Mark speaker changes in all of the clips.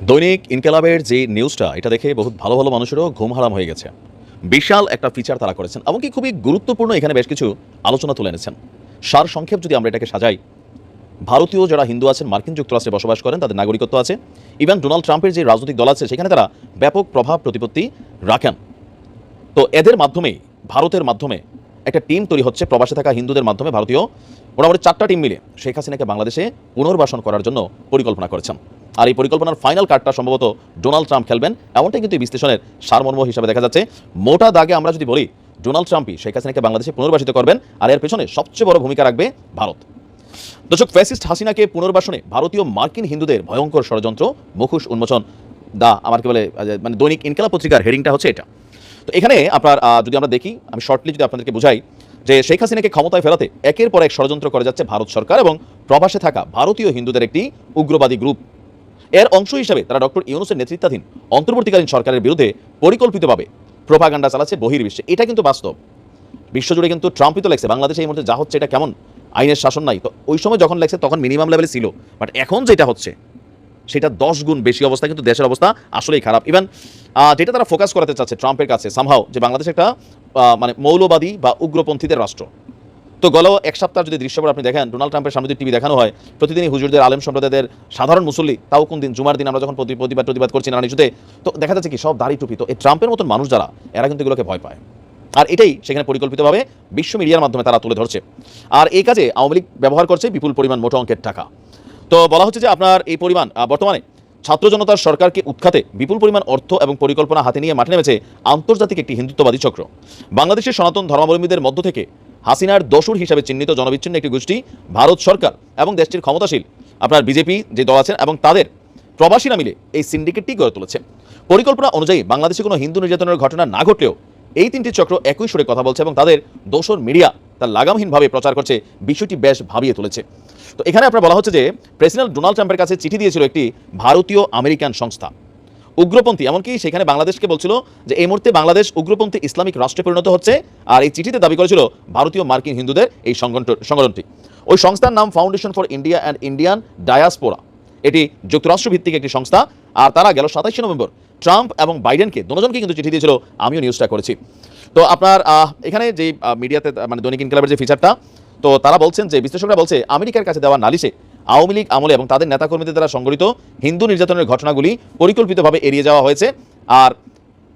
Speaker 1: দৈনিক ইনকেলাবের যে নিউজটা এটা দেখে বহুত ভালো ভালো মানুষেরও ঘুম হারাম হয়ে গেছে। বিশাল একটা ফিচার তারা করেছেন, এমনকি খুবই গুরুত্বপূর্ণ এখানে বেশ কিছু আলোচনা তুলে এনেছেন। সার সংক্ষেপ যদি আমরা এটাকে সাজাই, ভারতীয় যারা হিন্দু আছেন, মার্কিন যুক্তরাষ্ট্রে বসবাস করেন, তাদের নাগরিকত্ব আছে। ইভেন ডোনাল্ড ট্রাম্পের যে রাজনৈতিক দল আছে সেখানে তারা ব্যাপক প্রভাব প্রতিপত্তি রাখেন। তো এদের মাধ্যমেই ভারতের মাধ্যমে একটা টিম তৈরি হচ্ছে, প্রবাসে থাকা হিন্দুদের মাধ্যমে ভারতীয় মোটামুটি 4টা টিম মিলে শেখ হাসিনাকে বাংলাদেশে পুনর্বাসন করার জন্য পরিকল্পনা করেছেন। আর এই পরিকল্পনার ফাইনাল কার্ডটা সম্ভবত ডোনাল্ড ট্রাম্প খেলবেন, এমনটাই কিন্তু এই বিশ্লেষণের সারমর্ম হিসাবে দেখা যাচ্ছে। মোটা দাগে আমরা যদি বলি, ডোনাল্ড ট্রাম্পই শেখ হাসিনাকে বাংলাদেশে পুনর্বাসিত করবেন, আর এর পেছনে সবচেয়ে বড় ভূমিকা রাখবে ভারত। দর্শক, ফ্যাসিস্ট হাসিনাকে পুনর্বাসনে ভারতীয় মার্কিন হিন্দুদের ভয়ঙ্কর ষড়যন্ত্র মুখোশ উন্মোচন, আমার কি বলে মানে দৈনিক ইনকেলাব পত্রিকার হেডিংটা হচ্ছে এটা। তো এখানে আপনার যদি আমরা দেখি, আমি শর্টলি যদি আপনাদেরকে বুঝাই যে শেখ হাসিনাকে ক্ষমতায় ফেরাতে একের পর এক ষড়যন্ত্র করে যাচ্ছে ভারত সরকার এবং প্রবাসে থাকা ভারতীয় হিন্দুদের একটি উগ্রবাদী গ্রুপ। এর অংশ হিসেবে তারা ডক্টর ইউনূসের নেতৃত্বাধীন অন্তর্বর্তীকালীন সরকারের বিরুদ্ধে পরিকল্পিতভাবে প্রোপাগান্ডা চালাচ্ছে বহির্বিশ্বে। এটা কিন্তু বাস্তব, বিশ্বজুড়ে কিন্তু ট্রাম্পই তো লেগছে বাংলাদেশে এই মুহূর্তে যা হচ্ছে এটা কেমন, আইনের শাসন নাই। তো ওই সময় যখন লেগছে তখন মিনিমাম লেভেলে ছিল, বাট এখন যেটা হচ্ছে সেটা 10 গুণ বেশি অবস্থা। কিন্তু দেশের অবস্থা আসলেই খারাপ। ইভেন যেটা তারা ফোকাস করাতে চাচ্ছে ট্রাম্পের কাছে সামহাও, যে বাংলাদেশ একটা মানে মৌলবাদী বা উগ্রপন্থীদের রাষ্ট্র। তো গত এক সপ্তাহ যদি দৃশ্যপট আপনি দেখেন, ডোনাল্ড ট্রাম্পের সামনে যদি টিভি দেখানো হয়, প্রতিদিনই হুজুরদের, আলেম সম্প্রদায়ের সাধারণ মুসল্লি, তাও কোন দিন জুমার দিন আমরা যখন প্রতিবাদ করছি নানা ইস্যুতে, তো দেখা যাচ্ছে কি সব দাড়ি টুপি। তো এই ট্রাম্পের মতন মানুষ যারা, এরা কিন্তু এগুলোকে ভয় পায়। আর এটাই সেখানে পরিকল্পিতভাবে বিশ্ব মিডিয়ার মাধ্যমে তারা তুলে ধরছে। আর এই কাজে আওয়ামী লীগ ব্যবহার করছে বিপুল পরিমাণ মোটা অঙ্কের টাকা। তো বলা হচ্ছে যে আপনার এই পরিমাণ বর্তমানে ছাত্র জনতার সরকারকে উৎখাতে বিপুল পরিমাণ অর্থ এবং পরিকল্পনা হাতে নিয়ে মাঠে নেমেছে আন্তর্জাতিক একটি হিন্দুত্ববাদী চক্র। বাংলাদেশের সনাতন ধর্মাবলম্বীদের মধ্য থেকে হাসিনার দোসর হিসাবে চিহ্নিত জনবিচ্ছিন্ন একটি গোষ্ঠী ভারত সরকার এবং দেশটির ক্ষমতাশীল আপনার বিজেপি যে দল আছেন এবং তাদের প্রবাসীরা মিলে এই সিন্ডিকেটটি গড়ে তুলেছে। পরিকল্পনা অনুযায়ী বাংলাদেশে কোনো হিন্দু নির্যাতনের ঘটনা না ঘটলেও এই তিনটি চক্র একই সুরে কথা বলছে এবং তাদের দোসর মিডিয়া তার লাগামহীনভাবে প্রচার করছে। বিষয়টি বেশ ভাবিয়ে তুলেছে। তো এখানে আপনার বলা হচ্ছে যে প্রেসিডেন্ট ডোনাল্ড ট্রাম্পের কাছে চিঠি দিয়েছিল একটি ভারতীয় আমেরিকান সংস্থা, উগ্রপন্থী, এমনকি সেখানে বাংলাদেশকে বলছিল যে এই মুহূর্তে বাংলাদেশ উগ্রপন্থী ইসলামিক রাষ্ট্রে পরিণত হচ্ছে। আর এই চিঠিতে দাবি করেছিল ভারতীয় মার্কিন হিন্দুদের এই সংগঠনটি। ওই সংস্থার নাম foundation for India and Indian diaspora. এটি যুক্তরাষ্ট্রভিত্তিক একটি সংস্থা। আর তারা গেল 27 নভেম্বর ট্রাম্প এবং বাইডেনকে দুজনকে কিন্তু চিঠি দিয়েছিল। আমিও নিউজটা করেছি। তো আপনার এখানে যে মিডিয়াতে মানে দৈনিক ইনকেলাবের যে ফিচারটা, তো তারা বলছেন যে বিশ্লেষকরা বলছে আমেরিকার কাছে দেওয়া নালিশে আওয়ামী লীগ আমলে এবং তাদের নেতাকর্মীদের দ্বারা সংগঠিত হিন্দু নির্যাতনের ঘটনাগুলি পরিকল্পিতভাবে এড়িয়ে যাওয়া হয়েছে। আর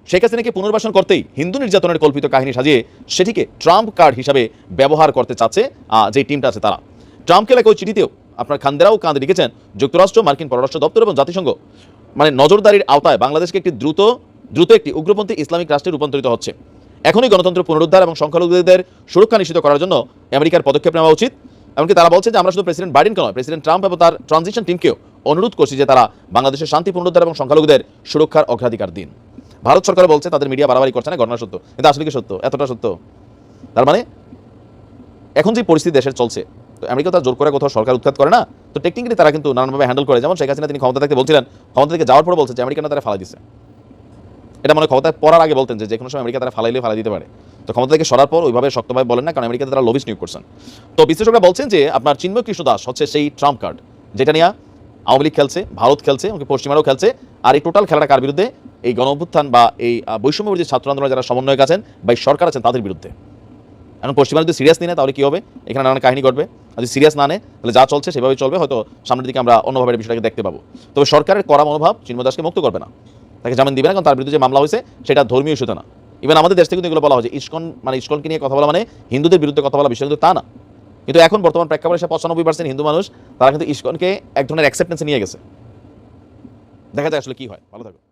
Speaker 1: শেখ হাসিনাকে পুনর্বাসন করতেই হিন্দু নির্যাতনের কল্পিত কাহিনী সাজিয়ে সেটিকে ট্রাম্প কার্ড হিসাবে ব্যবহার করতে চাচ্ছে যে টিমটা আছে তারা। ট্রাম্পকে লেখা ওই চিঠিতেও আপনার খান্দেরাও কাঁদে লিখেছেন যুক্তরাষ্ট্র, মার্কিন পররাষ্ট্র দপ্তর এবং জাতিসংঘ মানে নজরদারির আওতায় বাংলাদেশকে একটি দ্রুত একটি উগ্রপন্থী ইসলামিক রাষ্ট্রে রূপান্তরিত হচ্ছে। এখনই গণতন্ত্র পুনরুদ্ধার এবং সংখ্যালঘুদের সুরক্ষা নিশ্চিত করার জন্য আমেরিকার পদক্ষেপ নেওয়া উচিত। এমনকি তারা বলছে যে আমরা শুধু প্রেসিডেন্ট বাইডেনকে নয়, প্রেসিডেন্ট ট্রাম্প এবং তার ট্রানজিশন টিমকেও অনুরোধ করছি যে তারা বাংলাদেশের শান্তি পুনরুদ্ধার এবং সংখ্যালঘুদের সুরক্ষার অগ্রাধিকার দিন। ভারত সরকার বলছে তাদের মিডিয়া বাড়াবাড়ি করছে না, ঘটনা সত্য, কিন্তু আসলে কি সত্য? এতটা সত্য? তার মানে এখন যে পরিস্থিতি দেশের চলছে, তো আমেরিকা তার জোর করে কোথাও সরকার উৎখাত করে না, তো টেকনিক্যালি তারা কিন্তু নানানভাবে হ্যান্ডেল করে। যেমন শেখ হাসিনা তিনি ক্ষমতা থাকতে বলছিলেন, ক্ষমতা থেকে যাওয়ার পরে বলছে যে আমেরিকানরা তারা ফালাই দিচ্ছে। এটা মানে ক্ষমতায় পড়ার আগে বলতেন যে কোনো সময় আমেরিকা তারা ফালাই দিতে পারে। তো ক্ষমতা থেকে সরার পর ওইভাবে শক্তভাবে বলেন না, কারণ আমেরিকাতে তারা লবিস্ট নিয়োগ করছেন। তো বিশ্লেষকরা বলছেন যে আপনার চিন্ময় কৃষ্ণ দাস হচ্ছে সেই ট্রাম্প কার্ড, যেটা নিয়ে আওয়ামী লীগ খেলছে, ভারত খেলছে, এমনকি পশ্চিমারাও খেলছে। আর এই টোটাল খেলাটা কার বিরুদ্ধে? এই গণ অভ্যুত্থান বা এই বৈষম্যবিরোধী ছাত্র আন্দোলনের যারা সমন্বয়ক আছেন বা সরকার আছেন তাদের বিরুদ্ধে। এখন পশ্চিমা যদি সিরিয়াস নিয়ে নেয় তাহলে কী হবে? এখানে নানান কাহিনী ঘটবে। যদি সিরিয়াস না নেয় তাহলে যা চলছে সেভাবেই চলবে, হয়তো সামনের দিকে আমরা অন্যভাবে বিষয়টাকে দেখতে পাবো। তবে সরকারের কড়া মনোভাব চিন্ময় দাসকে মুক্ত করবে না, তাকে জামিন দিবে না, কারণ তার বিরুদ্ধে যে মামলা হয়েছে সেটা ধর্মীয় ইস্যুতে না। ইভেন আমাদের দেশ থেকে কিন্তু এগুলো বলা হয়েছে ইসকনকে নিয়ে কথা বলা মানে হিন্দুদের বিরুদ্ধে কথা বলা, বিষয় কিন্তু তা না। কিন্তু এখন বর্তমান প্রেক্ষাপটে 95% হিন্দু মানুষ তারা কিন্তু ইসকনকে এক ধরনের অ্যাকসেপ্টেন্সে নিয়ে গেছে। দেখা যায় আসলে কি হয়। ভালো থাকো।